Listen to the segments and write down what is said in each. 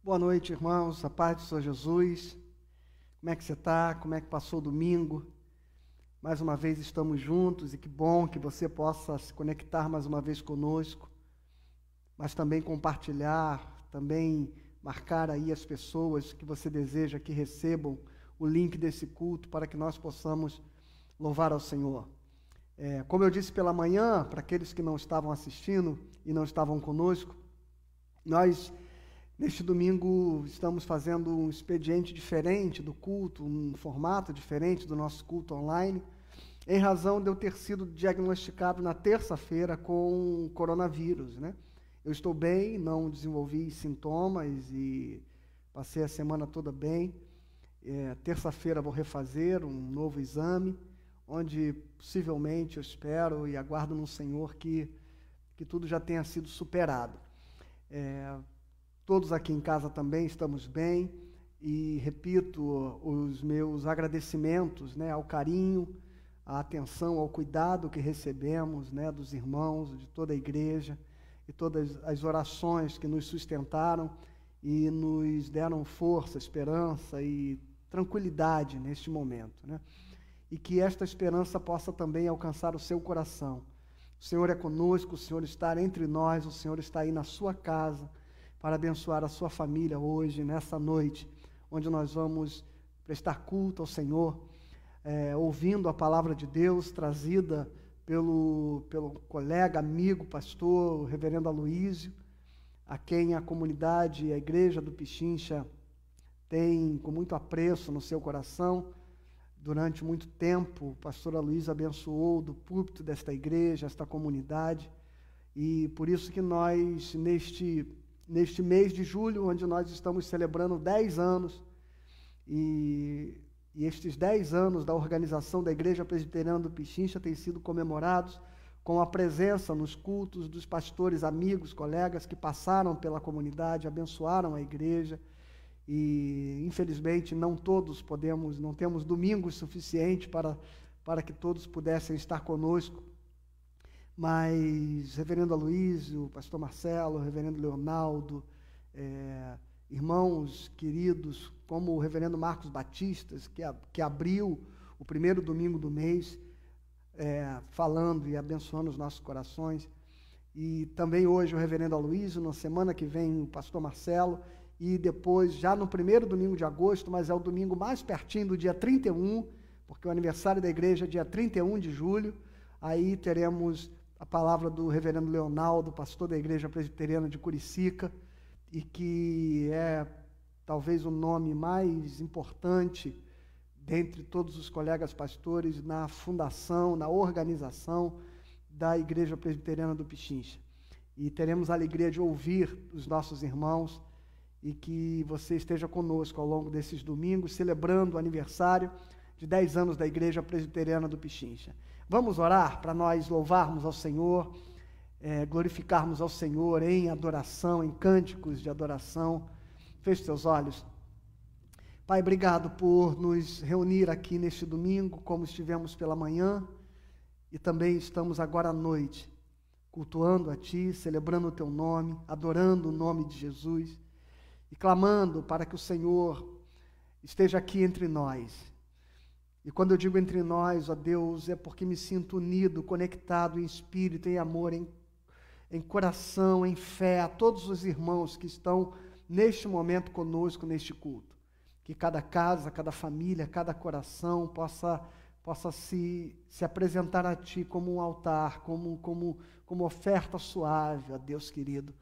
Boa noite, irmãos, a paz do Senhor Jesus. Como é que você está? Como é que passou o domingo? Mais uma vez estamos juntos e que bom que você possa se conectar mais uma vez conosco, mas também compartilhar, também marcar aí as pessoas que você deseja que recebam o link desse culto para que nós possamos louvar ao Senhor. Como eu disse pela manhã, para aqueles que não estavam assistindo e não estavam conosco, nós neste domingo estamos fazendo um expediente diferente do culto, um formato diferente do nosso culto online, em razão de eu ter sido diagnosticado na terça-feira com coronavírus, né? Eu estou bem, não desenvolvi sintomas e passei a semana toda bem. Terça-feira vou refazer um novo exame, onde possivelmente eu espero e aguardo no Senhor que tudo já tenha sido superado. Todos aqui em casa também estamos bem e repito os meus agradecimentos, né, ao carinho, à atenção, ao cuidado que recebemos, né, dos irmãos, de toda a igreja e todas as orações que nos sustentaram e nos deram força, esperança e tranquilidade neste momento, né? E que esta esperança possa também alcançar o seu coração. O Senhor é conosco, o Senhor está entre nós, o Senhor está aí na sua casa, para abençoar a sua família hoje, nessa noite, onde nós vamos prestar culto ao Senhor, ouvindo a palavra de Deus trazida pelo colega, amigo, pastor, o reverendo Aloísio, a quem a comunidade e a igreja do Pichincha tem com muito apreço no seu coração. Durante muito tempo, o pastor Aloísio abençoou do púlpito desta igreja, esta comunidade, e por isso que nós, neste mês de julho, onde nós estamos celebrando 10 anos, e estes 10 anos da organização da Igreja Presbiteriana do Pichincha têm sido comemorados com a presença nos cultos dos pastores, amigos, colegas que passaram pela comunidade, abençoaram a igreja, e infelizmente não temos domingos suficientes para que todos pudessem estar conosco. Mas reverendo Aloísio, pastor Marcelo, reverendo Leonaldo, irmãos queridos, como o reverendo Marcos Batistas, que abriu o primeiro domingo do mês, falando e abençoando os nossos corações, e também hoje o reverendo Aloísio, na semana que vem o pastor Marcelo, e depois já no primeiro domingo de agosto, mas é o domingo mais pertinho do dia 31, porque o aniversário da igreja é dia 31 de julho, aí teremos a palavra do reverendo Leonaldo, pastor da Igreja Presbiteriana de Curicica, e que é talvez o nome mais importante dentre todos os colegas pastores na fundação, na organização da Igreja Presbiteriana do Pichincha. E teremos a alegria de ouvir os nossos irmãos e que você esteja conosco ao longo desses domingos, celebrando o aniversário de 10 anos da Igreja Presbiteriana do Pichincha. Vamos orar para nós louvarmos ao Senhor, glorificarmos ao Senhor em adoração, em cânticos de adoração. Feche seus olhos. Pai, obrigado por nos reunir aqui neste domingo, como estivemos pela manhã, e também estamos agora à noite, cultuando a Ti, celebrando o Teu nome, adorando o nome de Jesus, e clamando para que o Senhor esteja aqui entre nós. E quando eu digo entre nós, ó Deus, é porque me sinto unido, conectado em espírito, em amor, em coração, em fé, a todos os irmãos que estão neste momento conosco, neste culto. Que cada casa, cada família, cada coração possa se apresentar a Ti como um altar, como oferta suave, ó Deus querido.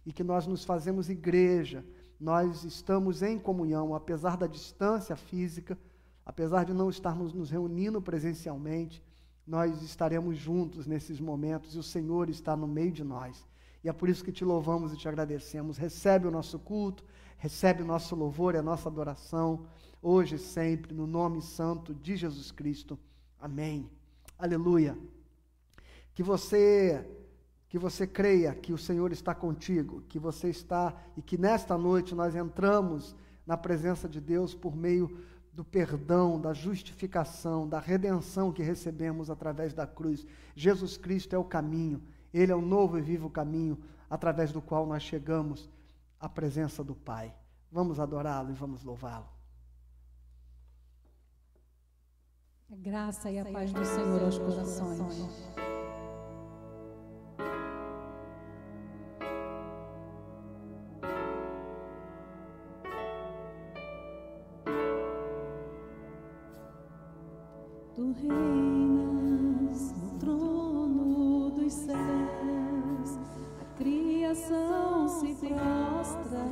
E que nós nos fazemos igreja, nós estamos em comunhão, apesar da distância física, apesar de não estarmos nos reunindo presencialmente, nós estaremos juntos nesses momentos e o Senhor está no meio de nós. E é por isso que te louvamos e te agradecemos. Recebe o nosso culto, recebe o nosso louvor e a nossa adoração, hoje e sempre, no nome santo de Jesus Cristo. Amém. Aleluia. Que você creia que o Senhor está contigo, que você está, e que nesta noite nós entramos na presença de Deus por meio do perdão, da justificação, da redenção que recebemos através da cruz. Jesus Cristo é o caminho, Ele é o novo e vivo caminho através do qual nós chegamos à presença do Pai. Vamos adorá-lo e vamos louvá-lo. A graça e a paz do Senhor aos corações. Tu reinas no trono dos céus, a criação se prostra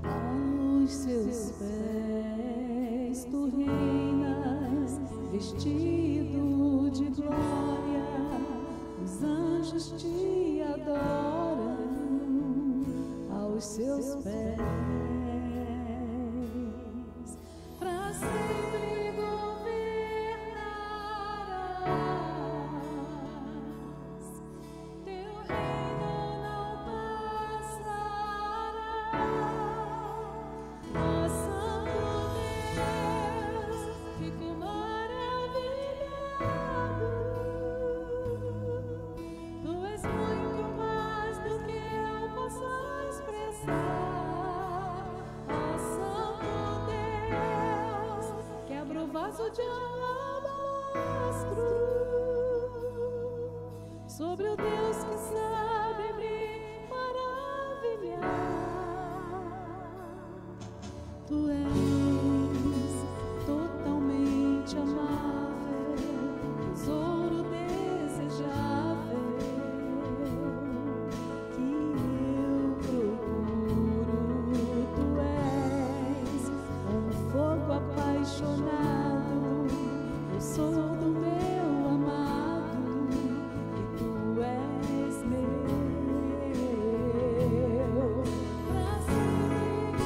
aos seus pés. Tu reinas vestido de glória, os anjos te adoram aos seus pés. Para sempre governarás, teu reino não passará. Ó Santo Deus, fico maravilhado. Tu és muito mais do que eu posso expressar. Ó Santo Deus, quebra o vaso de alabastro sobre o Deus que sabe me maravilhar. Tu és totalmente amável, tesouro desejável que eu procuro. Tu és como fogo apaixonado, eu sou do meu amado e tu és meu. Pra sempre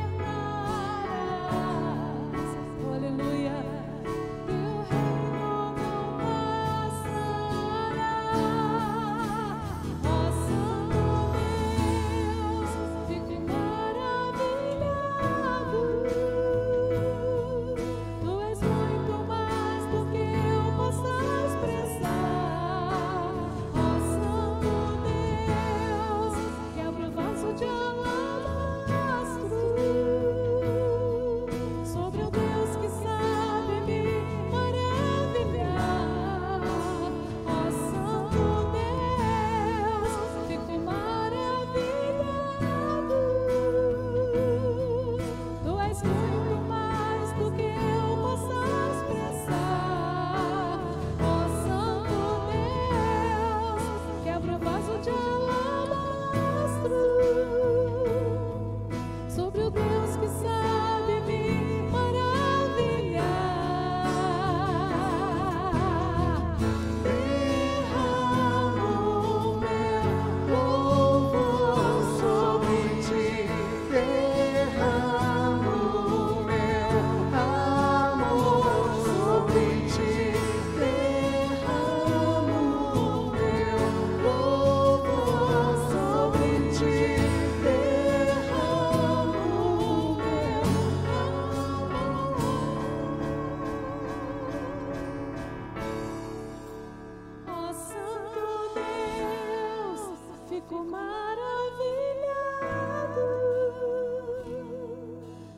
governarás, aleluia. Teu reino não passará. Ó Santo Deus, fico maravilhado. Tu és muito mais do que eu possa expressar. Ó Santo Deus, quebra o vaso de alabastro sobre o Deus que sabe me maravilhar. Ó Santo Deus, fico maravilhado. Tu és muito mais do que eu possa expressar. Ó Santo Deus, quebra o vaso de alabastro sobre o Deus que sabe me maravilhar. Derramo meu louvor sobre ti, Derramo meu amor sobre ti, derramo meu louvor sobre ti, derramo meu Ó Santo Deus, fico maravilhado.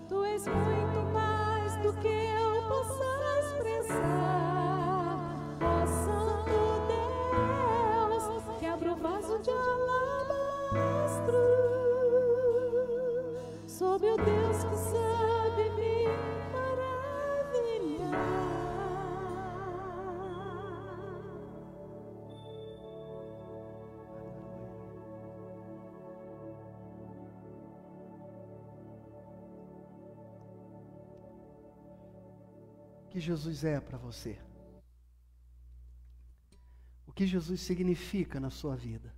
Tu és muito mais do que eu possa expressar. Ó Santo Deus, quebra o vaso de alabastro sobre o Deus que sabe me maravilhar. O que Jesus é para você? O que Jesus significa na sua vida?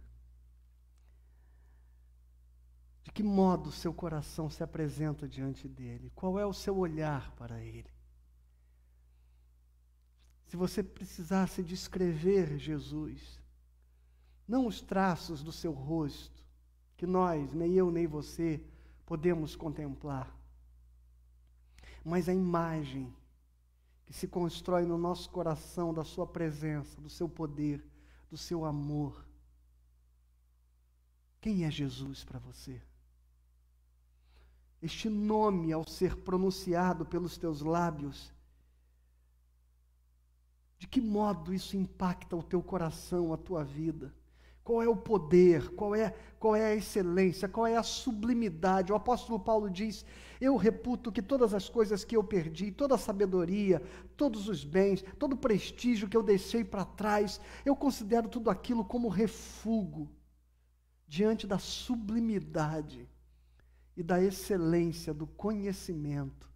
De que modo o seu coração se apresenta diante dele? Qual é o seu olhar para ele? Se você precisasse descrever Jesus, não os traços do seu rosto, que nós, nem eu nem você, podemos contemplar, mas a imagem que se constrói no nosso coração da sua presença, do seu poder, do seu amor. Quem é Jesus para você? Este nome, ao ser pronunciado pelos teus lábios, de que modo isso impacta o teu coração, a tua vida? Qual é o poder? Qual é a excelência? Qual é a sublimidade? O apóstolo Paulo diz: eu reputo que todas as coisas que eu perdi, toda a sabedoria, todos os bens, todo o prestígio que eu deixei para trás, eu considero tudo aquilo como refúgio diante da sublimidade e da excelência do conhecimento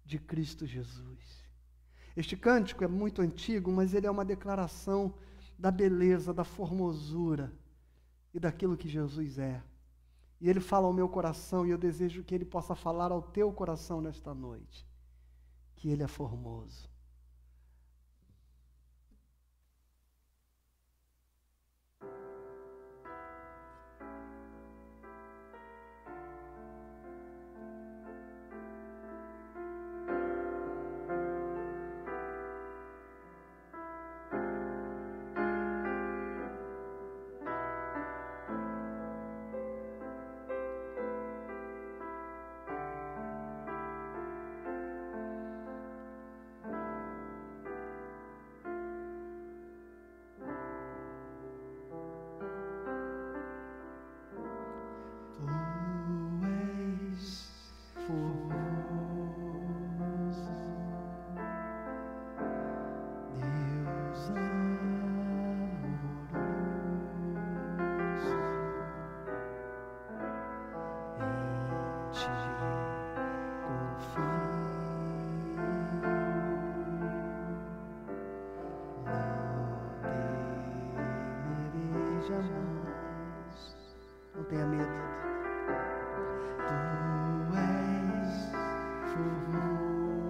de Cristo Jesus. Este cântico é muito antigo, mas ele é uma declaração da beleza, da formosura e daquilo que Jesus é. E ele fala ao meu coração, e eu desejo que ele possa falar ao teu coração nesta noite, que ele é formoso. Não tenha medo. Tu és formoso,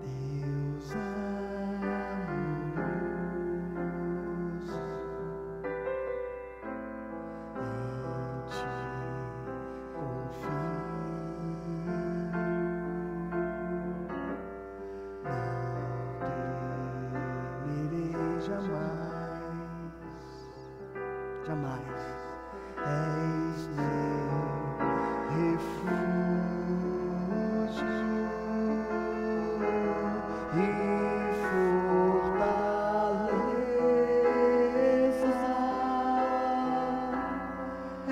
Deus amoroso, em ti confio, não temerei jamais. Jamais. És meu refúgio e fortaleza.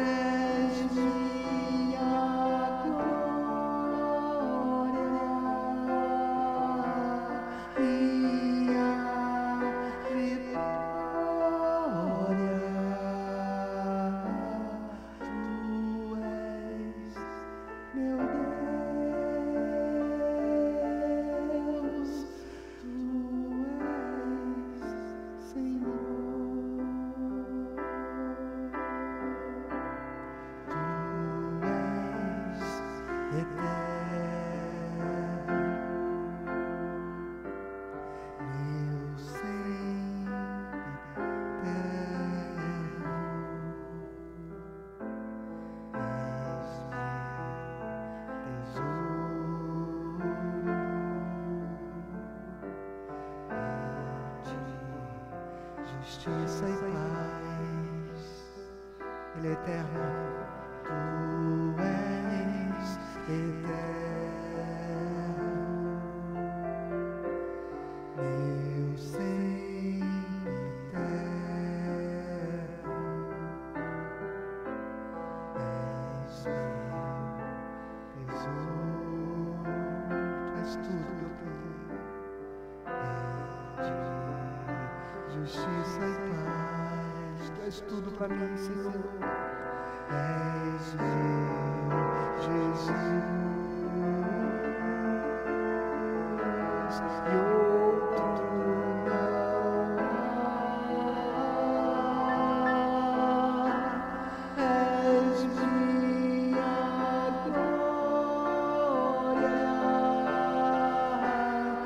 És minha glória, minha vitória. Justiça e paz, Ele é eterno, Tu és eterno, meu sempre eterno, és meu tesouro, Tu és tudo que eu tenho, justiça e paz, Tu és tudo para mim, Senhor. És meu Jesus, e outro não há. És minha glória, minha vitória. Tu és meu refúgio e fortaleza. És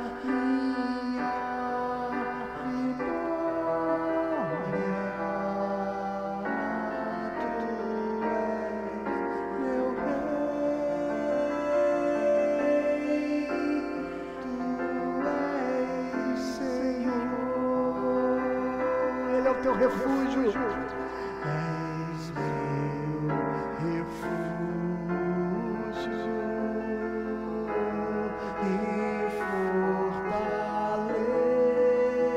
minha glória, minha vitória. Tu és meu refúgio e fortaleza. És minha vitória. Tu és meu refúgio e fortaleza. Tu és meu refúgio e fortaleza. Tu és meu refúgio e fortaleza. teu refúgio. És meu refúgio e fortaleza.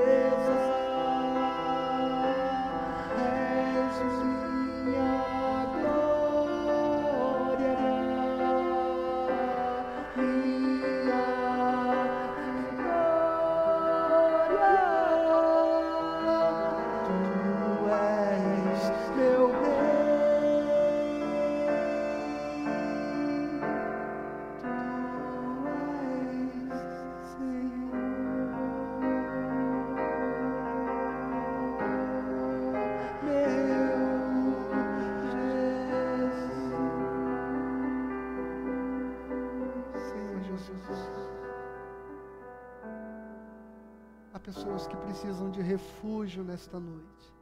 És minha glória, minha Tu és meu rei, Tu és Senhor, meu Jesus. Senhor Jesus. Há pessoas que precisam de refúgio nesta noite.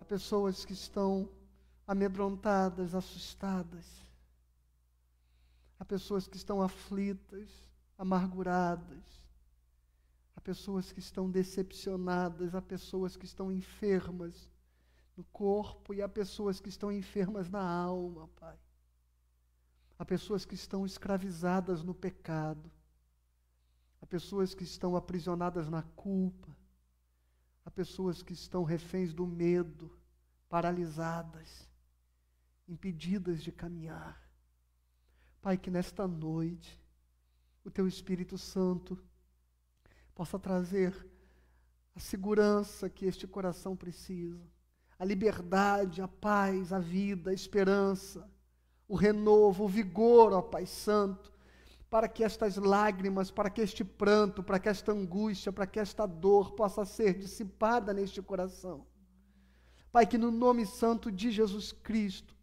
Há pessoas que estão amedrontadas, assustadas. Há pessoas que estão aflitas, amarguradas. Há pessoas que estão decepcionadas. Há pessoas que estão enfermas no corpo e há pessoas que estão enfermas na alma, Pai. Há pessoas que estão escravizadas no pecado. Há pessoas que estão aprisionadas na culpa. Há pessoas que estão reféns do medo, paralisadas, impedidas de caminhar. Pai, que nesta noite o Teu Espírito Santo possa trazer a segurança que este coração precisa, a liberdade, a paz, a vida, a esperança, o renovo, o vigor, ó Pai Santo, para que estas lágrimas, para que este pranto, para que esta angústia, para que esta dor possa ser dissipada neste coração. Pai, que no nome santo de Jesus Cristo,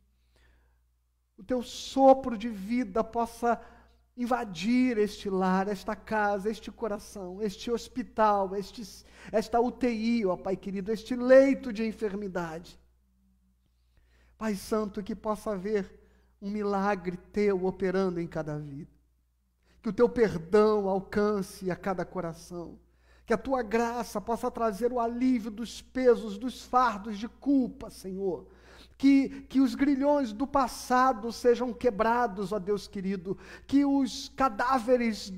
o Teu sopro de vida possa invadir este lar, esta casa, este coração, este hospital, esta UTI, ó Pai querido, este leito de enfermidade. Pai Santo, que possa haver um milagre Teu operando em cada vida. Que o Teu perdão alcance a cada coração. Que a Tua graça possa trazer o alívio dos pesos, dos fardos de culpa, Senhor. Que os grilhões do passado sejam quebrados, ó Deus querido. Que os cadáveres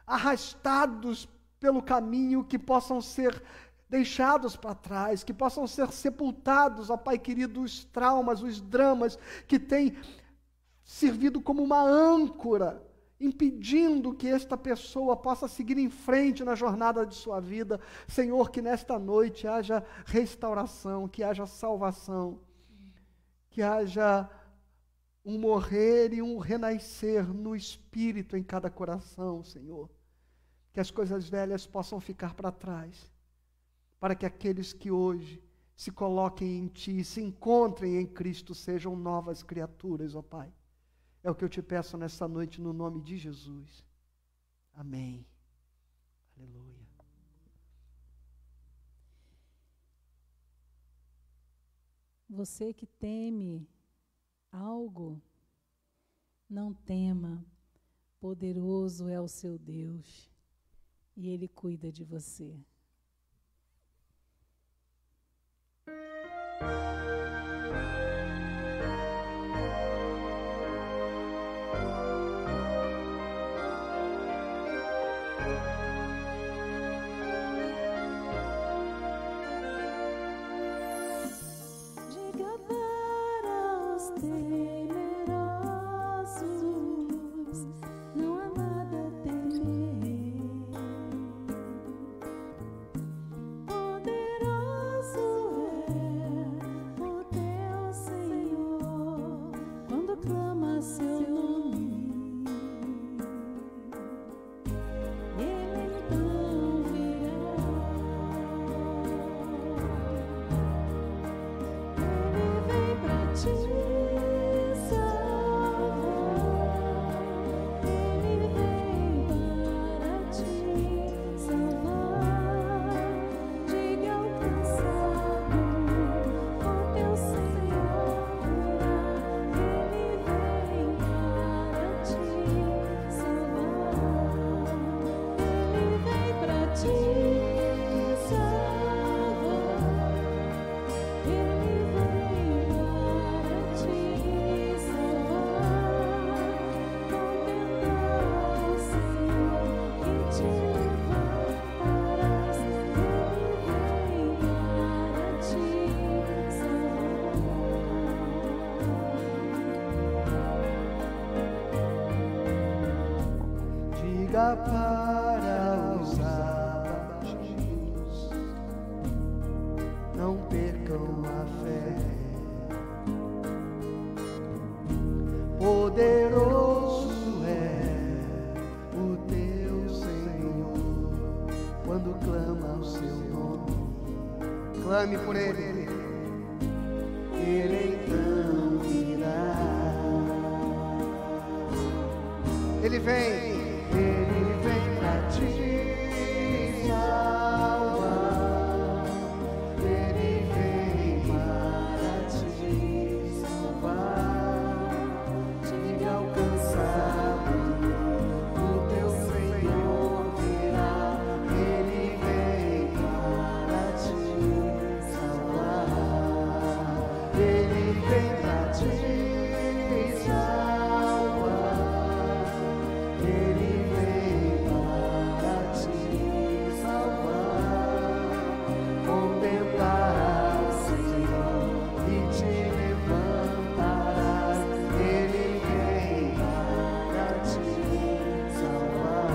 arrastados pelo caminho, que possam ser deixados para trás, que possam ser sepultados, ó Pai querido, os traumas, os dramas que têm servido como uma âncora, impedindo que esta pessoa possa seguir em frente na jornada de sua vida. Senhor, que nesta noite haja restauração, que haja salvação, que haja um morrer e um renascer no Espírito em cada coração, Senhor. Que as coisas velhas possam ficar para trás, para que aqueles que hoje se coloquem em Ti, se encontrem em Cristo, sejam novas criaturas, ó Pai. É o que eu te peço nessa noite, no nome de Jesus. Amém. Aleluia. Você que teme algo, não tema. Poderoso é o seu Deus e Ele cuida de você. chega para os abatidos, não percam a fé. Poderoso é o teu Senhor, quando clama o seu nome. Clame por Ele, Ele então virá. Ele vem pra te salvar. Ele vem para te salvar. Diga ao cansado, o teu Senhor virá. Ele vem para te salvar. Ele vem para te salvar. Ele vem para te salvar. Contemplar o Senhor e te levantarás. Ele vem para te salvar.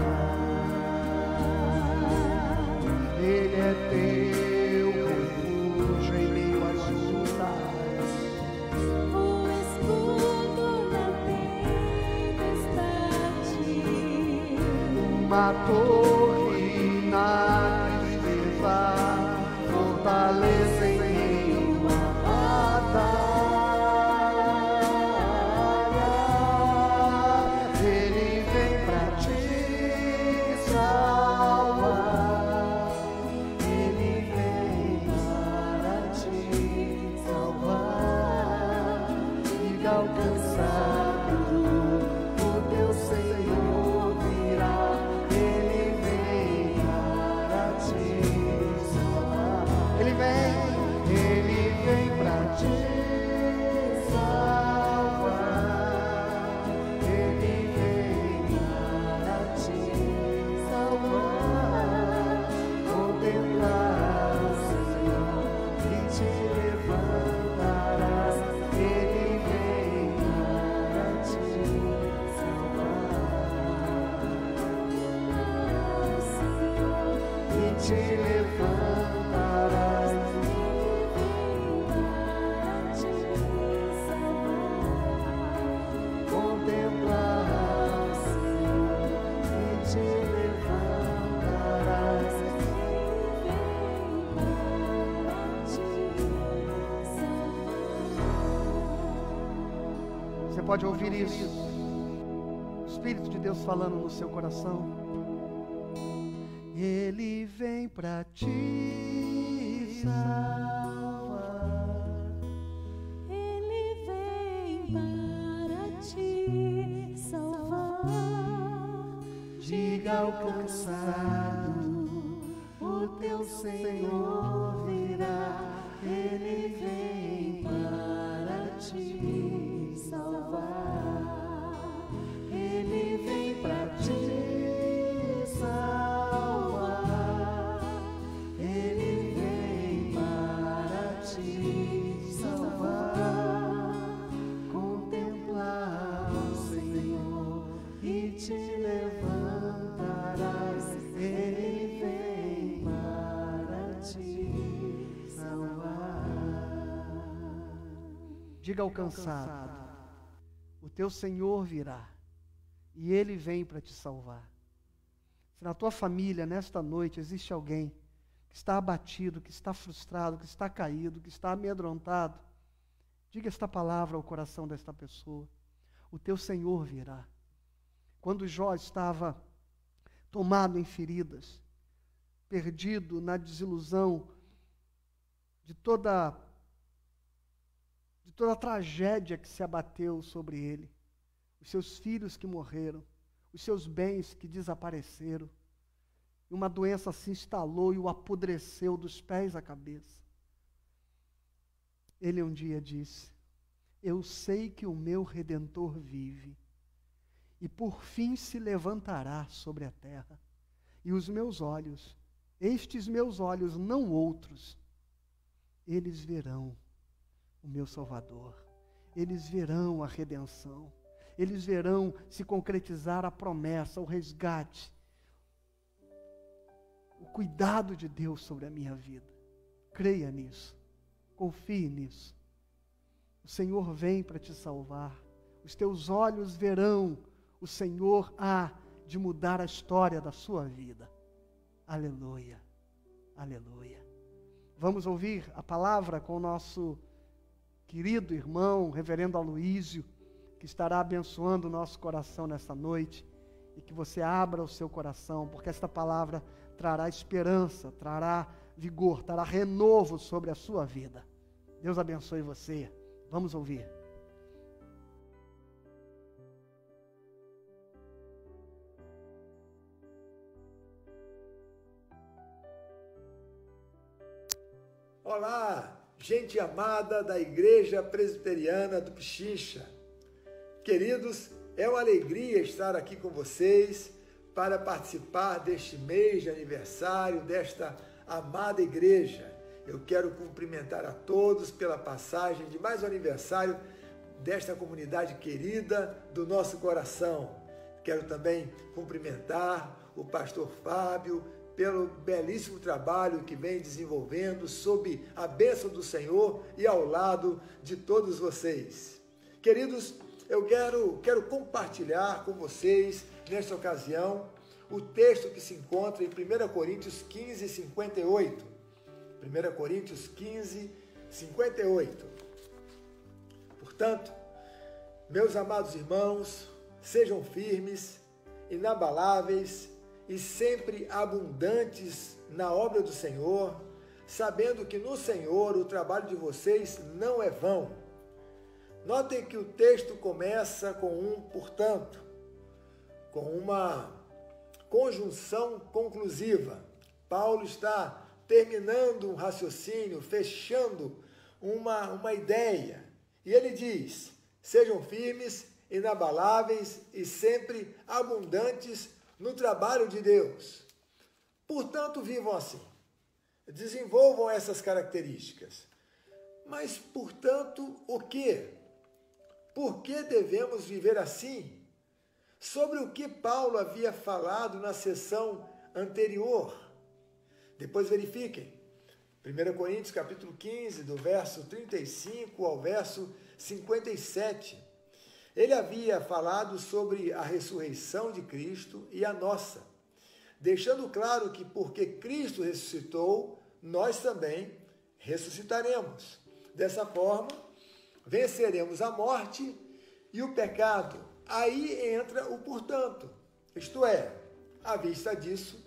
Ele é teu refúgio em meio às lutas. O escudo na tempestade. Uma torre na tristeza, fortaleza em meio à batalha. Ele vem pra te salvar. Ele vem para te salvar. Diga ao cansado, o teu Senhor virá. Ele vem para te salvar. Ele vem para te salvar. Ele vem para te salvar. Contemplar o Senhor e te levantarás. Ele vem para te salvar. E te levantarás. Contemplar o Senhor e te levantarás. Você pode ouvir isso? O Espírito de Deus falando no seu coração. Ele vem pra te salvar. Ele vem para te salvar. Diga ao cansado, o teu Senhor virá. Ele vem para te salvar. Ele vem para te salvar. Ele vem para te salvar. Contemplar o Senhor e te levantarás. Ele vem para te salvar. Diga ao cansado, o teu Senhor virá e Ele vem para te salvar. Se na tua família, nesta noite, existe alguém que está abatido, que está frustrado, que está caído, que está amedrontado, diga esta palavra ao coração desta pessoa: o teu Senhor virá. Quando Jó estava tomado em feridas, perdido na desilusão de toda a tragédia que se abateu sobre ele, os seus filhos que morreram, os seus bens que desapareceram, e uma doença se instalou e o apodreceu dos pés à cabeça. Ele um dia disse: eu sei que o meu Redentor vive, e por fim se levantará sobre a terra, e os meus olhos, estes meus olhos, não outros, eles verão o meu Salvador, eles verão a redenção, eles verão se concretizar a promessa, o resgate cuidado de Deus sobre a minha vida. Creia nisso. Confie nisso. O Senhor vem para te salvar. Os teus olhos verão. O Senhor há de mudar a história da sua vida. Aleluia. Aleluia. Vamos ouvir a palavra com o nosso querido irmão, reverendo Aloísio, que estará abençoando o nosso coração nesta noite. E que você abra o seu coração, porque esta palavra trará esperança, trará vigor, trará renovo sobre a sua vida. Deus abençoe você. Vamos ouvir. Olá, gente amada da Igreja Presbiteriana do Pichincha. Queridos, é uma alegria estar aqui com vocês para participar deste mês de aniversário desta amada igreja. Eu quero cumprimentar a todos pela passagem de mais um aniversário desta comunidade querida do nosso coração. Quero também cumprimentar o pastor Fábio pelo belíssimo trabalho que vem desenvolvendo sob a bênção do Senhor e ao lado de todos vocês. Queridos, eu quero compartilhar com vocês, nesta ocasião, o texto que se encontra em 1 Coríntios 15, 58. 1 Coríntios 15, 58. Portanto, meus amados irmãos, sejam firmes, inabaláveis e sempre abundantes na obra do Senhor, sabendo que no Senhor o trabalho de vocês não é vão. Notem que o texto começa com um portanto, com uma conjunção conclusiva. Paulo está terminando um raciocínio, fechando uma ideia. E ele diz: sejam firmes, inabaláveis e sempre abundantes no trabalho de Deus. Portanto, vivam assim. Desenvolvam essas características. Mas, portanto, o quê? Por que devemos viver assim? Sobre o que Paulo havia falado na sessão anterior. Depois verifiquem. 1 Coríntios capítulo 15, do verso 35 ao verso 57. Ele havia falado sobre a ressurreição de Cristo e a nossa, deixando claro que porque Cristo ressuscitou, nós também ressuscitaremos. Dessa forma, venceremos a morte e o pecado. Aí entra o portanto, isto é, à vista disso,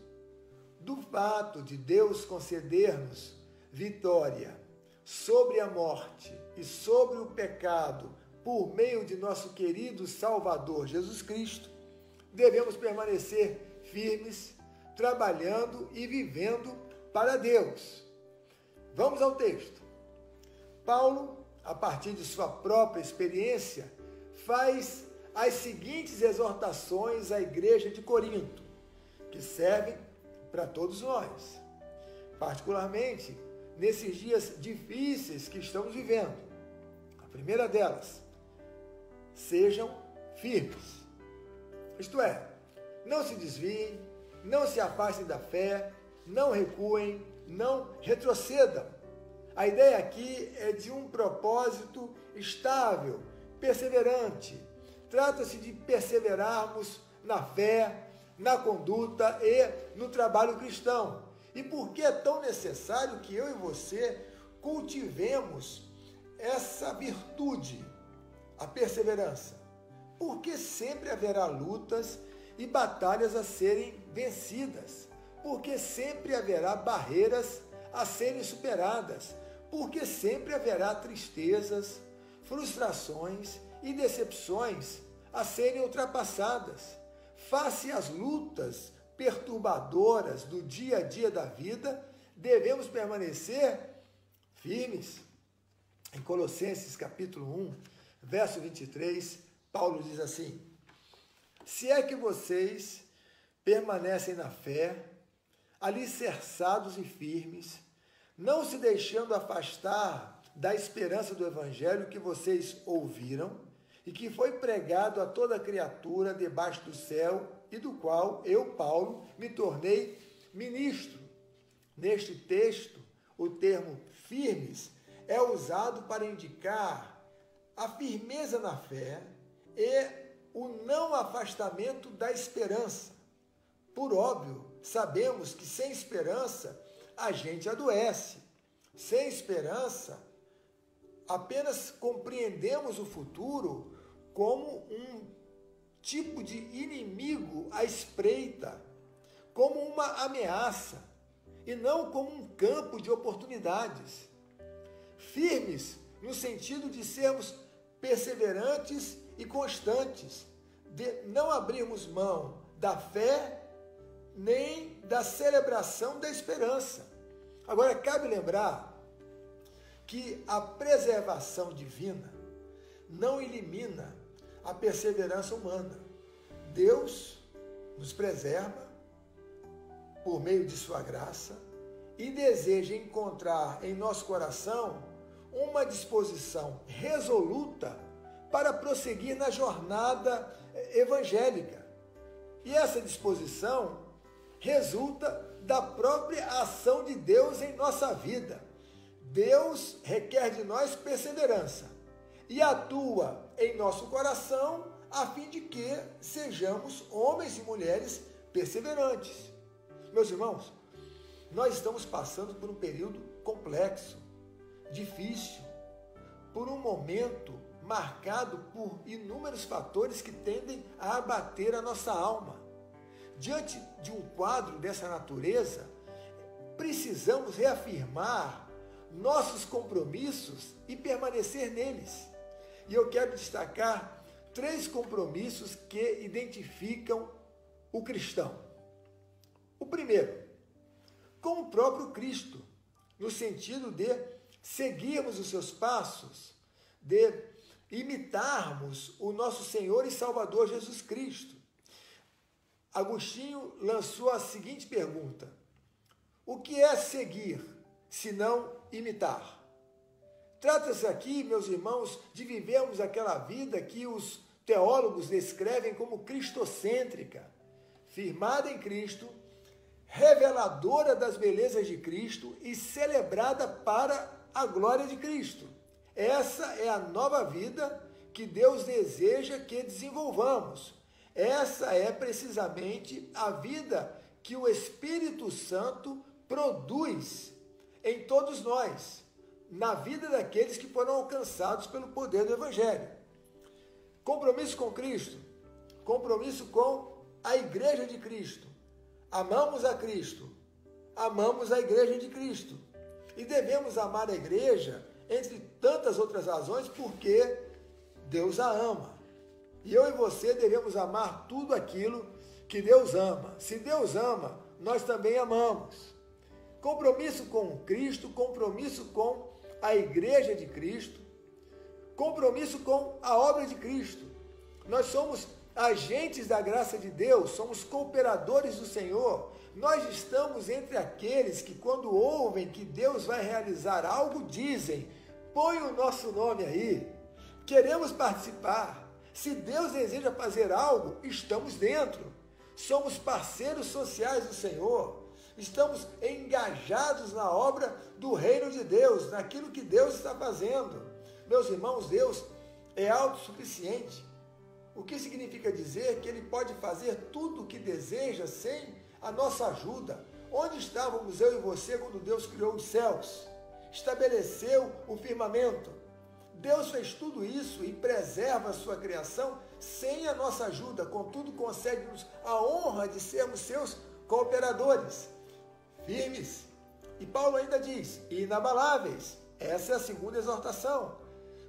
do fato de Deus conceder-nos vitória sobre a morte e sobre o pecado por meio de nosso querido Salvador Jesus Cristo, devemos permanecer firmes, trabalhando e vivendo para Deus. Vamos ao texto. Paulo, a partir de sua própria experiência, faz as seguintes exortações à igreja de Corinto, que servem para todos nós, particularmente nesses dias difíceis que estamos vivendo. A primeira delas: sejam firmes. Isto é, não se desviem, não se afastem da fé, não recuem, não retrocedam. A ideia aqui é de um propósito estável, perseverante. Trata-se de perseverarmos na fé, na conduta e no trabalho cristão. E por que é tão necessário que eu e você cultivemos essa virtude, a perseverança? Porque sempre haverá lutas e batalhas a serem vencidas. Porque sempre haverá barreiras a serem superadas. Porque sempre haverá tristezas, frustrações e decepções a serem ultrapassadas. Face às lutas perturbadoras do dia a dia da vida, devemos permanecer firmes. Em Colossenses capítulo 1, verso 23, Paulo diz assim: se é que vocês permanecem na fé, alicerçados e firmes, não se deixando afastar da esperança do evangelho que vocês ouviram e que foi pregado a toda criatura debaixo do céu e do qual eu, Paulo, me tornei ministro. Neste texto, o termo firmes é usado para indicar a firmeza na fé e o não afastamento da esperança. Por óbvio, sabemos que sem esperança a gente adoece. Sem esperança, apenas compreendemos o futuro como um tipo de inimigo à espreita, como uma ameaça, e não como um campo de oportunidades. Firmes no sentido de sermos perseverantes e constantes, de não abrirmos mão da fé nem da celebração da esperança. Agora, cabe lembrar que a preservação divina não elimina a perseverança humana. Deus nos preserva por meio de sua graça e deseja encontrar em nosso coração uma disposição resoluta para prosseguir na jornada evangélica. E essa disposição resulta da própria ação de Deus em nossa vida. Deus requer de nós perseverança e atua em nosso coração a fim de que sejamos homens e mulheres perseverantes. Meus irmãos, nós estamos passando por um período complexo, difícil, por um momento marcado por inúmeros fatores que tendem a abater a nossa alma. Diante de um quadro dessa natureza, precisamos reafirmar nossos compromissos e permanecer neles. E eu quero destacar 3 compromissos que identificam o cristão. O primeiro, com o próprio Cristo, no sentido de seguirmos os seus passos, de imitarmos o nosso Senhor e Salvador Jesus Cristo. Agostinho lançou a seguinte pergunta: o que é seguir, se não imitar? Trata-se aqui, meus irmãos, de vivermos aquela vida que os teólogos descrevem como cristocêntrica, firmada em Cristo, reveladora das belezas de Cristo e celebrada para a glória de Cristo. Essa é a nova vida que Deus deseja que desenvolvamos. Essa é precisamente a vida que o Espírito Santo produz em todos nós, na vida daqueles que foram alcançados pelo poder do Evangelho. Compromisso com Cristo, compromisso com a Igreja de Cristo. Amamos a Cristo, amamos a Igreja de Cristo. E devemos amar a Igreja, entre tantas outras razões, porque Deus a ama. E eu e você devemos amar tudo aquilo que Deus ama. Se Deus ama, nós também amamos. Compromisso com Cristo, compromisso com a Igreja de Cristo, compromisso com a obra de Cristo. Nós somos agentes da graça de Deus, somos cooperadores do Senhor. Nós estamos entre aqueles que, quando ouvem que Deus vai realizar algo, dizem: põe o nosso nome aí, queremos participar. Se Deus deseja fazer algo, estamos dentro. Somos parceiros sociais do Senhor. Estamos engajados na obra do reino de Deus, naquilo que Deus está fazendo. Meus irmãos, Deus é autossuficiente. O que significa dizer que Ele pode fazer tudo o que deseja sem a nossa ajuda. Onde estávamos eu e você quando Deus criou os céus? Estabeleceu o firmamento. Deus fez tudo isso e preserva a sua criação sem a nossa ajuda. Contudo, concede-nos a honra de sermos seus cooperadores, firmes. E Paulo ainda diz: inabaláveis. Essa é a segunda exortação.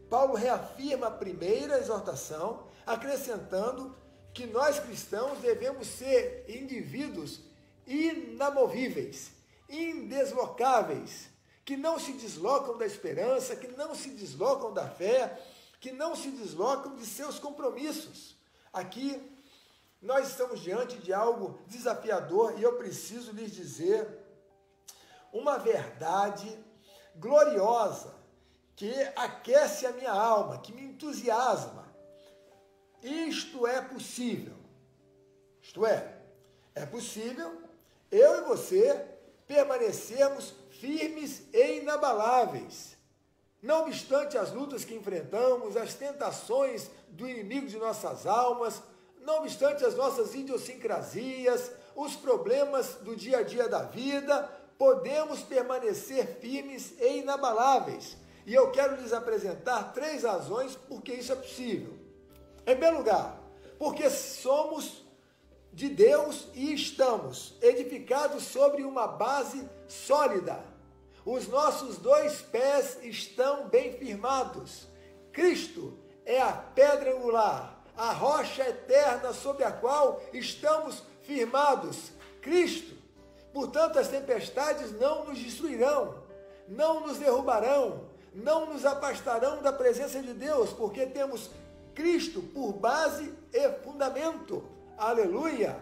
Paulo reafirma a primeira exortação, acrescentando que nós cristãos devemos ser indivíduos inamovíveis, indeslocáveis, que não se deslocam da esperança, que não se deslocam da fé, que não se deslocam de seus compromissos. Aqui nós estamos diante de algo desafiador e eu preciso lhes dizer uma verdade gloriosa que aquece a minha alma, que me entusiasma. Isto é possível. Isto é possível eu e você permanecermos firmes e inabaláveis. Não obstante as lutas que enfrentamos, as tentações do inimigo de nossas almas, não obstante as nossas idiosincrasias, os problemas do dia a dia da vida, podemos permanecer firmes e inabaláveis. E eu quero lhes apresentar 3 razões por que isso é possível. Em primeiro lugar, porque somos de Deus e estamos edificados sobre uma base sólida. Os nossos 2 pés estão bem firmados. Cristo é a pedra angular, a rocha eterna sobre a qual estamos firmados. Cristo. Portanto, as tempestades não nos destruirão, não nos derrubarão, não nos afastarão da presença de Deus, porque temos Cristo por base e fundamento. Aleluia!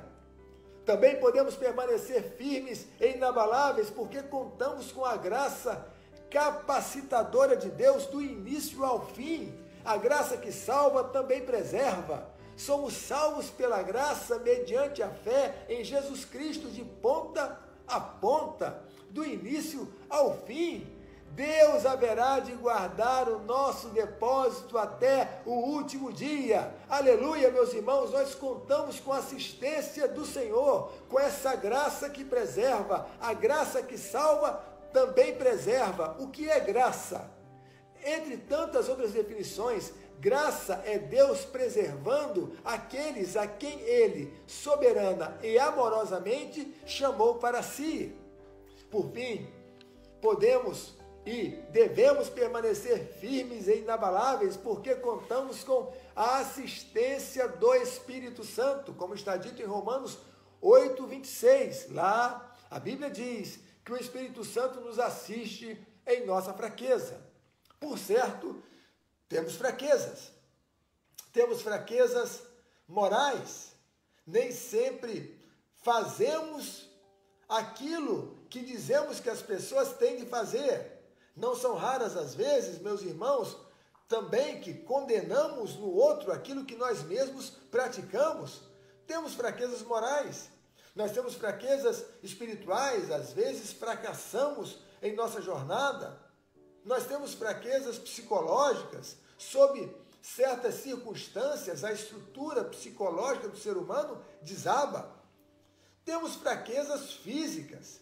Também podemos permanecer firmes e inabaláveis, porque contamos com a graça capacitadora de Deus do início ao fim. A graça que salva também preserva. Somos salvos pela graça mediante a fé em Jesus Cristo de ponta a ponta, do início ao fim. Deus haverá de guardar o nosso depósito até o último dia. Aleluia, meus irmãos, nós contamos com a assistência do Senhor, com essa graça que preserva. A graça que salva também preserva. O que é graça? Entre tantas outras definições, graça é Deus preservando aqueles a quem Ele, soberana e amorosamente, chamou para si. Por fim, podemos e devemos permanecer firmes e inabaláveis, porque contamos com a assistência do Espírito Santo, como está dito em Romanos 8:26. Lá, a Bíblia diz que o Espírito Santo nos assiste em nossa fraqueza. Por certo, temos fraquezas. Temos fraquezas morais. Nem sempre fazemos aquilo que dizemos que as pessoas têm de fazer. Não são raras as vezes, meus irmãos, também que condenamos no outro aquilo que nós mesmos praticamos. Temos fraquezas morais. Nós temos fraquezas espirituais, às vezes fracassamos em nossa jornada. Nós temos fraquezas psicológicas. Sob certas circunstâncias, a estrutura psicológica do ser humano desaba. Temos fraquezas físicas.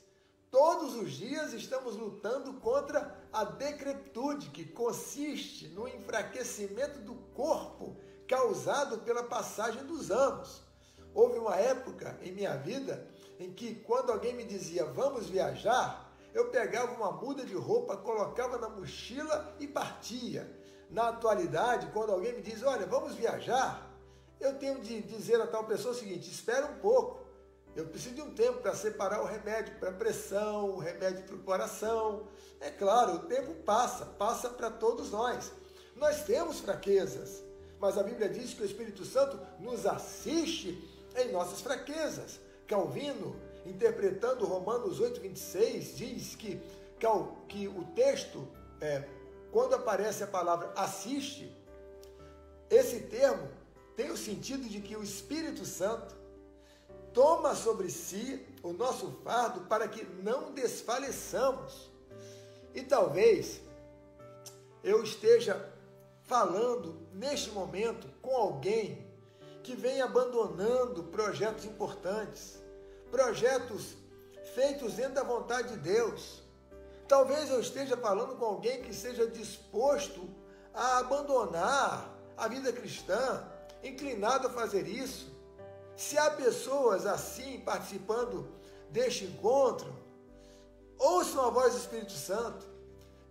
Todos os dias estamos lutando contra a decrepitude, que consiste no enfraquecimento do corpo causado pela passagem dos anos. Houve uma época em minha vida em que, quando alguém me dizia, vamos viajar, eu pegava uma muda de roupa, colocava na mochila e partia. Na atualidade, quando alguém me diz, olha, vamos viajar, eu tenho de dizer a tal pessoa o seguinte, espera um pouco. Eu preciso de um tempo para separar o remédio para pressão, o remédio para o coração. É claro, o tempo passa para todos nós. Nós temos fraquezas, mas a Bíblia diz que o Espírito Santo nos assiste em nossas fraquezas. Calvino, interpretando Romanos 8:26, diz que o texto, quando aparece a palavra assiste, esse termo tem o sentido de que o Espírito Santo toma sobre si o nosso fardo para que não desfaleçamos. E talvez eu esteja falando neste momento com alguém que vem abandonando projetos importantes, projetos feitos dentro da vontade de Deus. Talvez eu esteja falando com alguém que seja disposto a abandonar a vida cristã, inclinado a fazer isso. Se há pessoas assim participando deste encontro, ouçam a voz do Espírito Santo,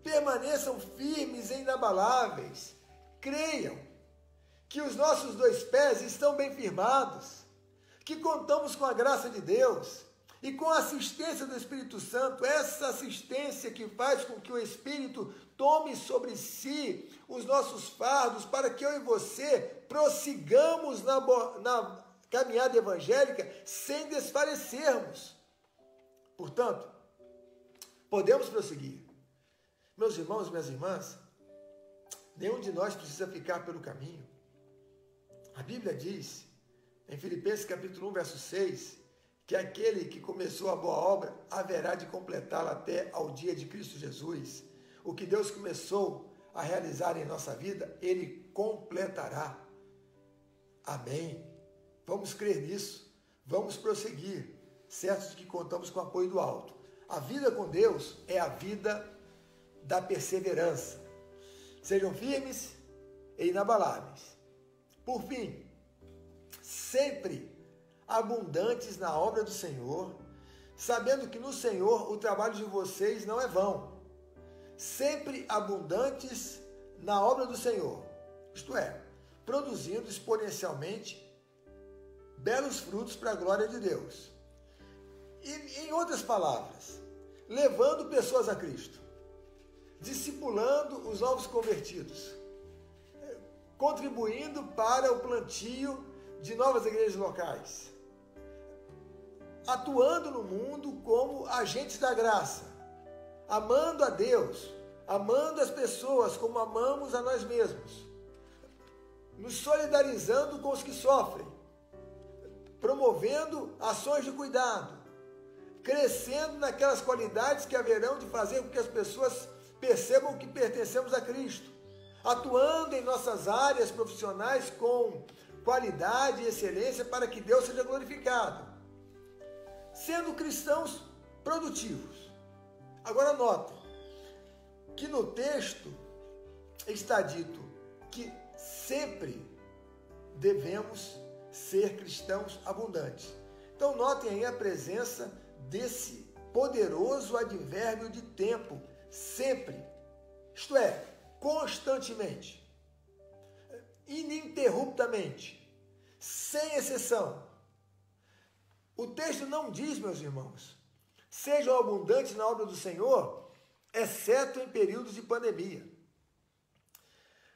permaneçam firmes e inabaláveis, creiam que os nossos 2 pés estão bem firmados, que contamos com a graça de Deus e com a assistência do Espírito Santo, essa assistência que faz com que o Espírito tome sobre si os nossos fardos, para que eu e você prossigamos na caminhada evangélica sem desfalecermos. Portanto, podemos prosseguir. Meus irmãos, minhas irmãs, nenhum de nós precisa ficar pelo caminho. A Bíblia diz, em Filipenses capítulo 1, verso 6, que aquele que começou a boa obra haverá de completá-la até ao dia de Cristo Jesus. O que Deus começou a realizar em nossa vida, Ele completará. Amém. Vamos crer nisso. Vamos prosseguir, certos de que contamos com o apoio do alto. A vida com Deus é a vida da perseverança. Sejam firmes e inabaláveis. Por fim, sempre abundantes na obra do Senhor, sabendo que no Senhor o trabalho de vocês não é vão. Sempre abundantes na obra do Senhor, isto é, produzindo exponencialmente belos frutos para a glória de Deus. E, em outras palavras, levando pessoas a Cristo, discipulando os novos convertidos, contribuindo para o plantio de novas igrejas locais, atuando no mundo como agentes da graça, amando a Deus, amando as pessoas como amamos a nós mesmos, nos solidarizando com os que sofrem, promovendo ações de cuidado, crescendo naquelas qualidades que haverão de fazer com que as pessoas percebam que pertencemos a Cristo, atuando em nossas áreas profissionais com qualidade e excelência para que Deus seja glorificado, sendo cristãos produtivos. Agora notem que no texto está dito que sempre devemos ser cristãos abundantes. Então notem aí a presença desse poderoso advérbio de tempo, sempre, isto é, constantemente, ininterruptamente, sem exceção. O texto não diz, meus irmãos, sejam abundantes na obra do Senhor, exceto em períodos de pandemia.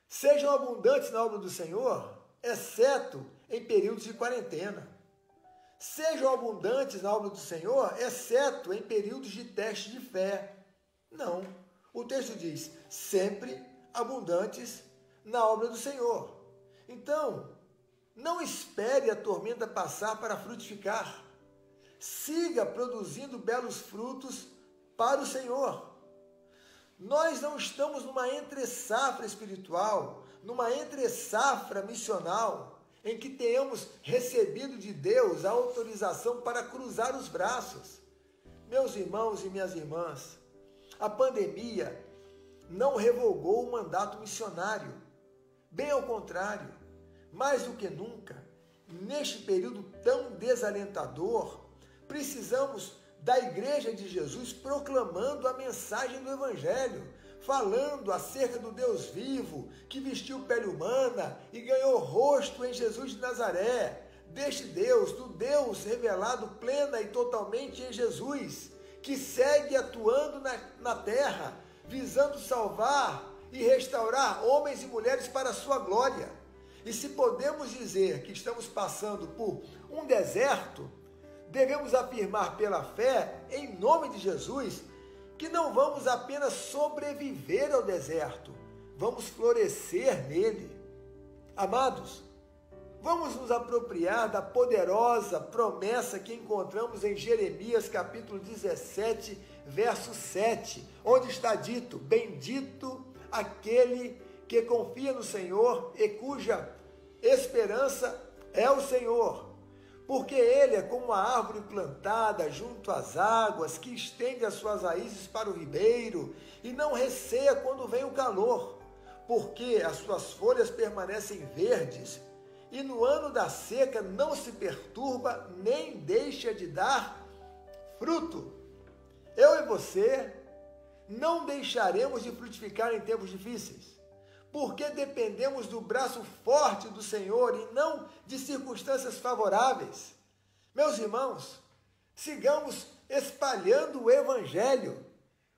Sejam abundantes na obra do Senhor, exceto em períodos de quarentena. Sejam abundantes na obra do Senhor, exceto em períodos de teste de fé. Não. O texto diz, sempre abundantes na obra do Senhor. Então, não espere a tormenta passar para frutificar. Siga produzindo belos frutos para o Senhor. Nós não estamos numa entre-safra espiritual, numa entre-safra missional, em que tenhamos recebido de Deus a autorização para cruzar os braços. Meus irmãos e minhas irmãs, a pandemia não revogou o mandato missionário. Bem ao contrário, mais do que nunca, neste período tão desalentador, precisamos da Igreja de Jesus proclamando a mensagem do Evangelho, falando acerca do Deus vivo, que vestiu pele humana e ganhou rosto em Jesus de Nazaré, deste Deus, do Deus revelado plena e totalmente em Jesus, que segue atuando na terra, visando salvar e restaurar homens e mulheres para a sua glória. E se podemos dizer que estamos passando por um deserto, devemos afirmar pela fé, em nome de Jesus, que não vamos apenas sobreviver ao deserto, vamos florescer nele. Amados, vamos nos apropriar da poderosa promessa que encontramos em Jeremias capítulo 17, verso 7, onde está dito, bendito aquele que confia no Senhor e cuja esperança é o Senhor. Porque ele é como uma árvore plantada junto às águas, que estende as suas raízes para o ribeiro e não receia quando vem o calor, porque as suas folhas permanecem verdes e no ano da seca não se perturba nem deixa de dar fruto. Eu e você não deixaremos de frutificar em tempos difíceis, porque dependemos do braço forte do Senhor e não de circunstâncias favoráveis. Meus irmãos, sigamos espalhando o Evangelho,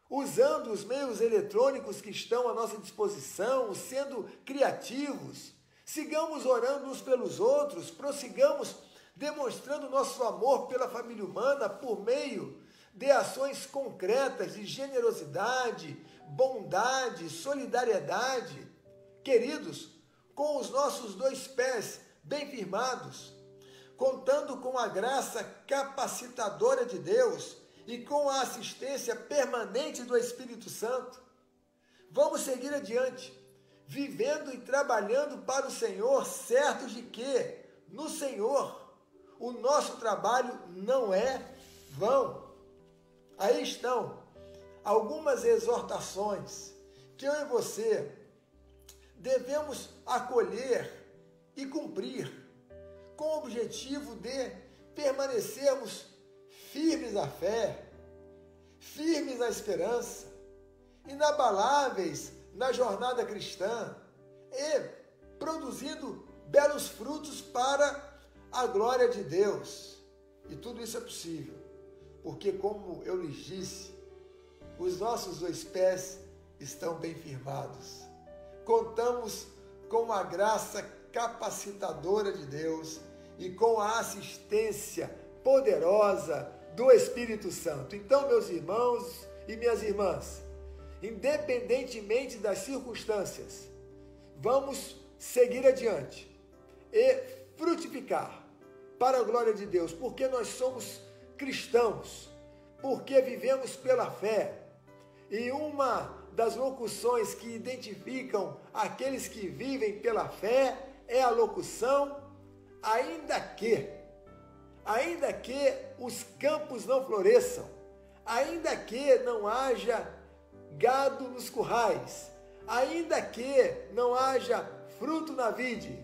usando os meios eletrônicos que estão à nossa disposição, sendo criativos. Sigamos orando uns pelos outros, prossigamos demonstrando nosso amor pela família humana por meio de ações concretas de generosidade, bondade, solidariedade. Queridos, com os nossos dois pés bem firmados, contando com a graça capacitadora de Deus e com a assistência permanente do Espírito Santo. Vamos seguir adiante, vivendo e trabalhando para o Senhor, certos de que, no Senhor, o nosso trabalho não é vão. Aí estão algumas exortações que eu e você devemos acolher e cumprir, com o objetivo de permanecermos firmes na fé, firmes na esperança, inabaláveis na jornada cristã e produzindo belos frutos para a glória de Deus. E tudo isso é possível, porque, como eu lhes disse, os nossos dois pés estão bem firmados. Contamos com a graça capacitadora de Deus e com a assistência poderosa do Espírito Santo. Então, meus irmãos e minhas irmãs, independentemente das circunstâncias, vamos seguir adiante e frutificar para a glória de Deus, porque nós somos cristãos, porque vivemos pela fé. E uma das locuções que identificam aqueles que vivem pela fé é a locução ainda que os campos não floresçam, ainda que não haja gado nos currais, ainda que não haja fruto na vide,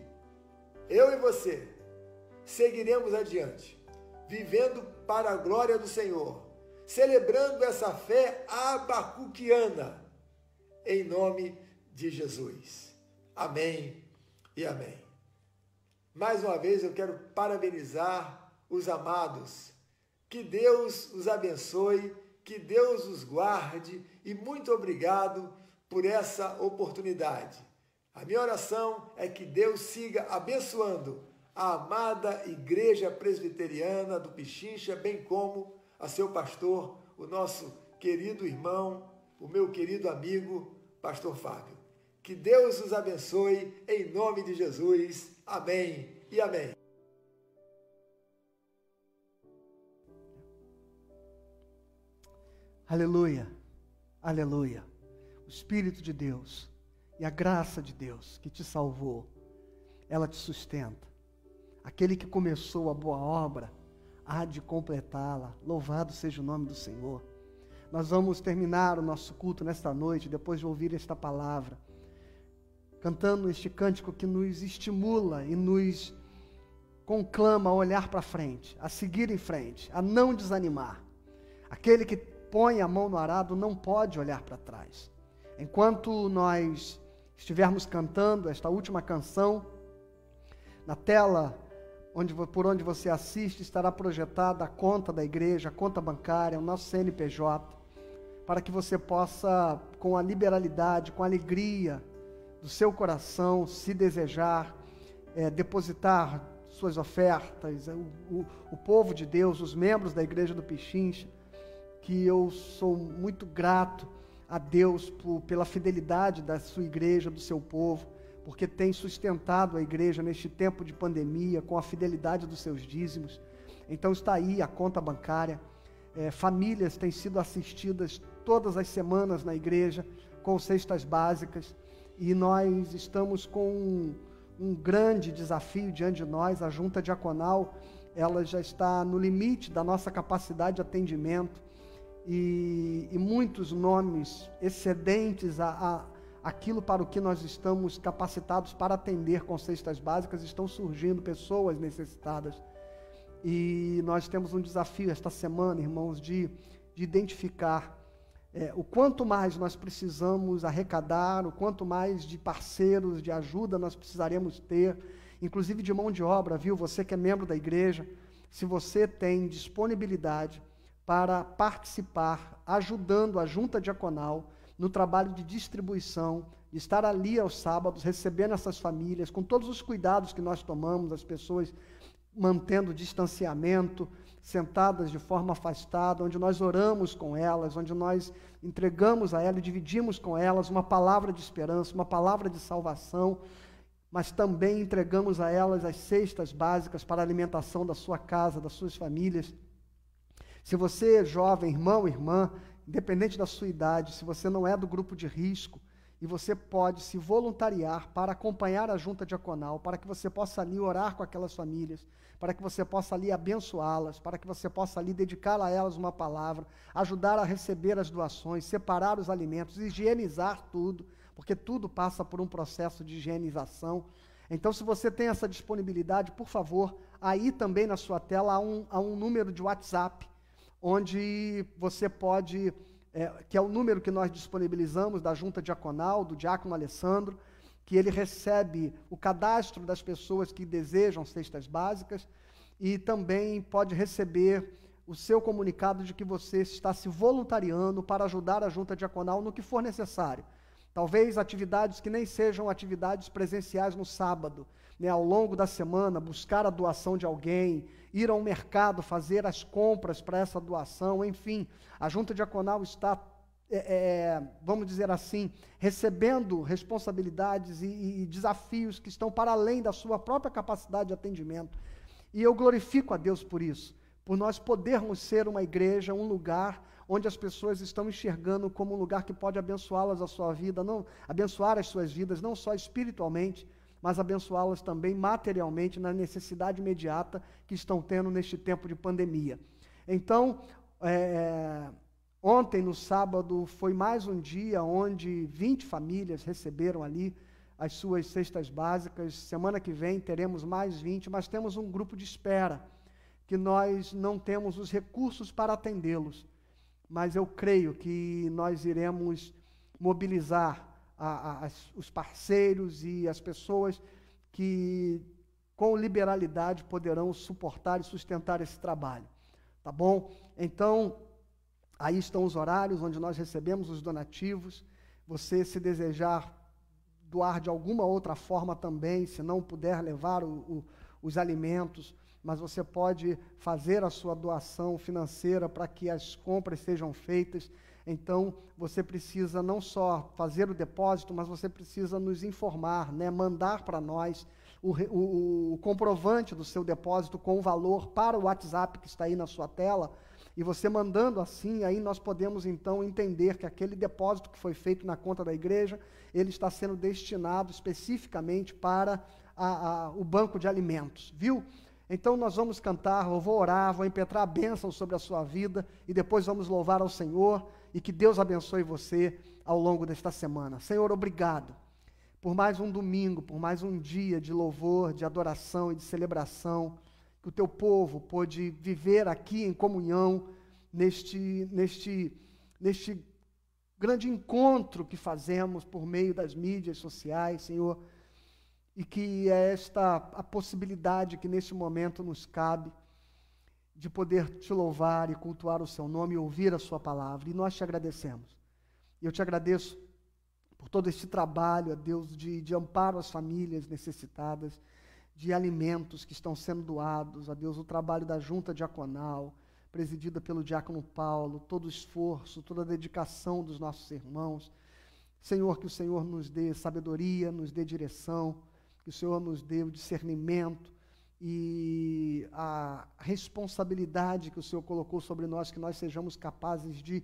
eu e você seguiremos adiante, vivendo para a glória do Senhor, celebrando essa fé abacuquiana, em nome de Jesus. Amém e amém. Mais uma vez eu quero parabenizar os amados. Que Deus os abençoe, que Deus os guarde e muito obrigado por essa oportunidade. A minha oração é que Deus siga abençoando a amada Igreja Presbiteriana do Pichincha, bem como a seu pastor, o nosso querido irmão, o meu querido amigo, pastor Fábio. Que Deus os abençoe em nome de Jesus. Amém e amém. Aleluia, aleluia. O Espírito de Deus e a graça de Deus que te salvou, ela te sustenta. Aquele que começou a boa obra há de completá-la. Louvado seja o nome do Senhor. Nós vamos terminar o nosso culto nesta noite, depois de ouvir esta palavra, cantando este cântico que nos estimula e nos conclama a olhar para frente, a seguir em frente, a não desanimar. Aquele que põe a mão no arado não pode olhar para trás. Enquanto nós estivermos cantando esta última canção, na tela por onde você assiste estará projetada a conta da igreja, a conta bancária, o nosso CNPJ, para que você possa, com a liberalidade, com a alegria do seu coração, se desejar, depositar suas ofertas. O povo de Deus, os membros da igreja do Pichincha, que eu sou muito grato a Deus pela fidelidade da sua igreja, do seu povo, porque tem sustentado a igreja neste tempo de pandemia com a fidelidade dos seus dízimos. Então está aí a conta bancária. Famílias têm sido assistidas todas as semanas na igreja com cestas básicas, e nós estamos com um grande desafio diante de nós. A junta diaconal, ela já está no limite da nossa capacidade de atendimento, e muitos nomes excedentes aquilo para o que nós estamos capacitados para atender com cestas básicas estão surgindo, pessoas necessitadas. E nós temos um desafio esta semana, irmãos, de identificar o quanto mais nós precisamos arrecadar, o quanto mais de parceiros, de ajuda nós precisaremos ter, inclusive de mão de obra, viu? Você que é membro da igreja, se você tem disponibilidade para participar, ajudando a junta diaconal no trabalho de distribuição, de estar ali aos sábados, recebendo essas famílias, com todos os cuidados que nós tomamos, as pessoas mantendo distanciamento, sentadas de forma afastada, onde nós oramos com elas, onde nós entregamos a elas e dividimos com elas uma palavra de esperança, uma palavra de salvação, mas também entregamos a elas as cestas básicas para a alimentação da sua casa, das suas famílias. Se você é jovem, irmão, irmã, independente da sua idade, se você não é do grupo de risco, e você pode se voluntariar para acompanhar a junta diaconal, para que você possa ali orar com aquelas famílias, para que você possa ali abençoá-las, para que você possa ali dedicar a elas uma palavra, ajudar a receber as doações, separar os alimentos, higienizar tudo, porque tudo passa por um processo de higienização. Então, se você tem essa disponibilidade, por favor, aí também na sua tela há um número de WhatsApp, onde você pode, que é o número que nós disponibilizamos da junta diaconal, do diácono Alessandro, que ele recebe o cadastro das pessoas que desejam cestas básicas e também pode receber o seu comunicado de que você está se voluntariando para ajudar a junta diaconal no que for necessário. Talvez atividades que nem sejam atividades presenciais no sábado, né, ao longo da semana, buscar a doação de alguém, ir ao mercado, fazer as compras para essa doação, enfim. A junta diaconal está, vamos dizer assim, recebendo responsabilidades e desafios que estão para além da sua própria capacidade de atendimento. E eu glorifico a Deus por isso, por nós podermos ser uma igreja, um lugar onde as pessoas estão enxergando como um lugar que pode abençoá-las a sua vida, não abençoar as suas vidas, não só espiritualmente, mas abençoá-las também materialmente na necessidade imediata que estão tendo neste tempo de pandemia. Então, ontem, no sábado, foi mais um dia onde 20 famílias receberam ali as suas cestas básicas. Semana que vem teremos mais 20, mas temos um grupo de espera, que nós não temos os recursos para atendê-los. Mas eu creio que nós iremos mobilizar os parceiros e as pessoas que, com liberalidade, poderão suportar e sustentar esse trabalho. Tá bom? Então, aí estão os horários onde nós recebemos os donativos. Você, se desejar doar de alguma outra forma também, se não puder levar os alimentos, mas você pode fazer a sua doação financeira para que as compras sejam feitas. Então, você precisa não só fazer o depósito, mas você precisa nos informar, né? Mandar para nós o comprovante do seu depósito com o valor para o WhatsApp que está aí na sua tela. E você mandando assim, aí nós podemos então entender que aquele depósito que foi feito na conta da igreja, ele está sendo destinado especificamente para o banco de alimentos, viu? Então nós vamos cantar, eu vou orar, vou impetrar a bênção sobre a sua vida e depois vamos louvar ao Senhor e que Deus abençoe você ao longo desta semana. Senhor, obrigado por mais um domingo, por mais um dia de louvor, de adoração e de celebração, que o teu povo pôde viver aqui em comunhão neste grande encontro que fazemos por meio das mídias sociais, Senhor. E que é esta a possibilidade que neste momento nos cabe de poder te louvar e cultuar o seu nome e ouvir a sua palavra. E nós te agradecemos. E eu te agradeço por todo este trabalho, ó Deus, de amparo às famílias necessitadas, de alimentos que estão sendo doados, ó Deus, o trabalho da junta diaconal, presidida pelo diácono Paulo, todo o esforço, toda a dedicação dos nossos irmãos. Senhor, que o Senhor nos dê sabedoria, nos dê direção, que o Senhor nos dê o discernimento e a responsabilidade que o Senhor colocou sobre nós, que nós sejamos capazes de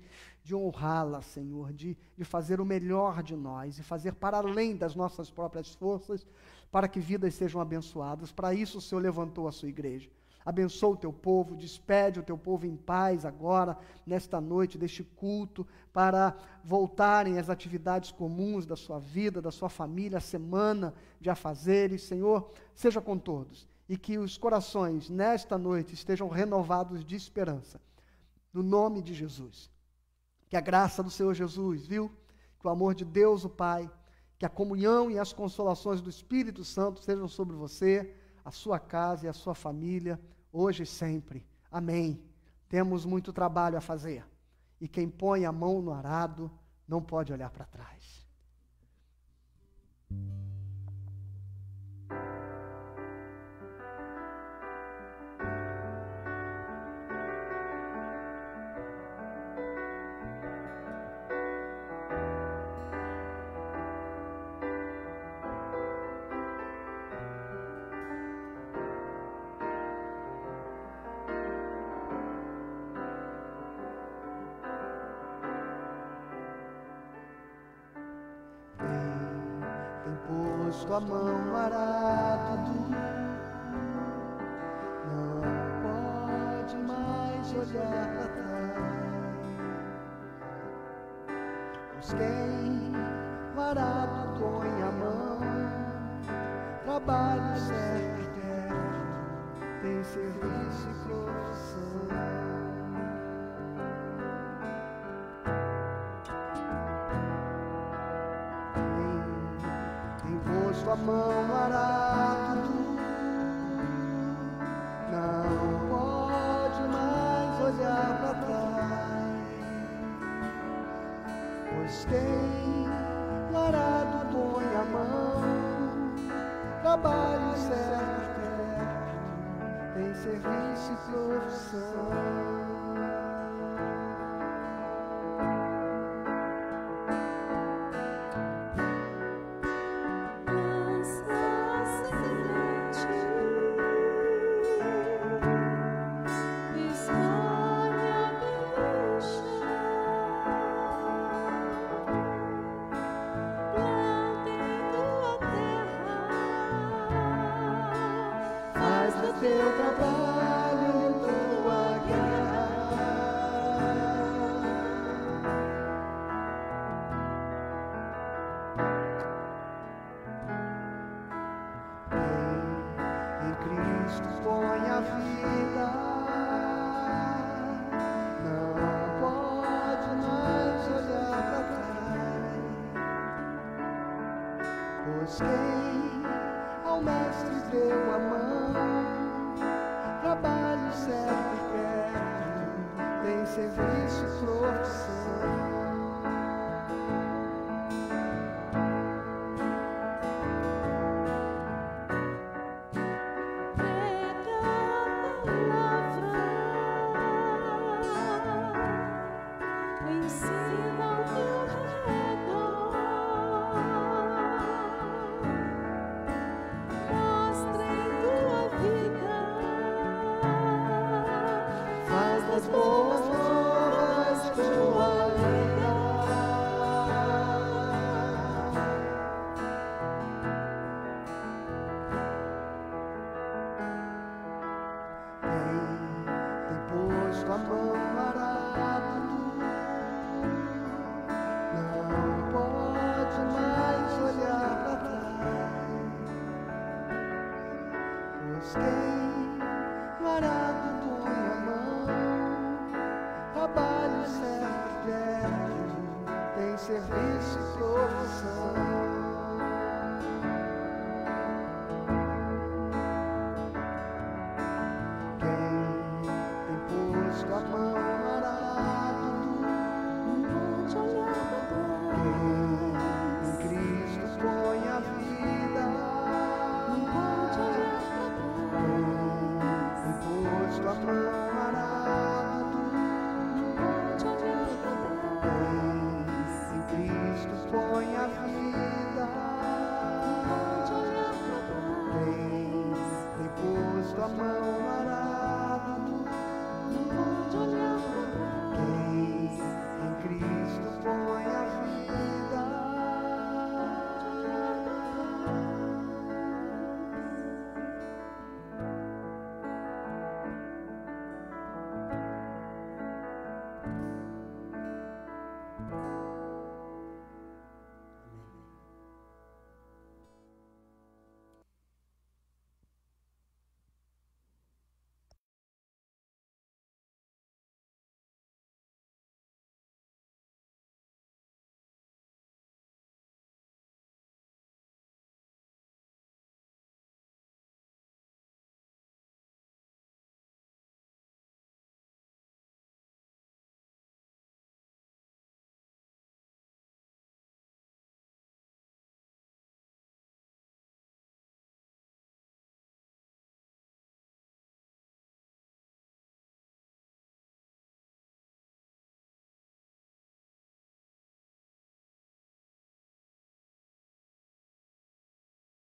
honrá-la, Senhor, de fazer o melhor de nós e fazer para além das nossas próprias forças, para que vidas sejam abençoadas. Para isso o Senhor levantou a sua igreja. Abençoa o teu povo, despede o teu povo em paz agora, nesta noite, deste culto, para voltarem às atividades comuns da sua vida, da sua família, a semana de afazeres. Senhor, seja com todos, e que os corações, nesta noite, estejam renovados de esperança, no nome de Jesus. Que a graça do Senhor Jesus, viu? Que o amor de Deus, o Pai, que a comunhão e as consolações do Espírito Santo sejam sobre você, a sua casa e a sua família, hoje e sempre. Amém. Temos muito trabalho a fazer. E quem põe a mão no arado não pode olhar para trás. posto a mão no arado, não pode mais olhar para trás. Pois quem no arado põe a mão, trabalho certo tem serviço e profissão. Tem posto a mão no arado, não pode mais olhar para trás. Pois quem no arado põe a mão, trabalho certo tem serviço e profissão. Teu trabalho, tua guerra. Em Cristo põe a vida, não pode mais olhar para trás. Pois quem ao Mestre deu a mão, trabalho certo perto, tem serviço e profissão. As boas novas tua vida. Tem posto a mão no arado, não pode mais olhar para trás. Pois quem no arado põe a mão, trabalho certo, tem serviço e profissão.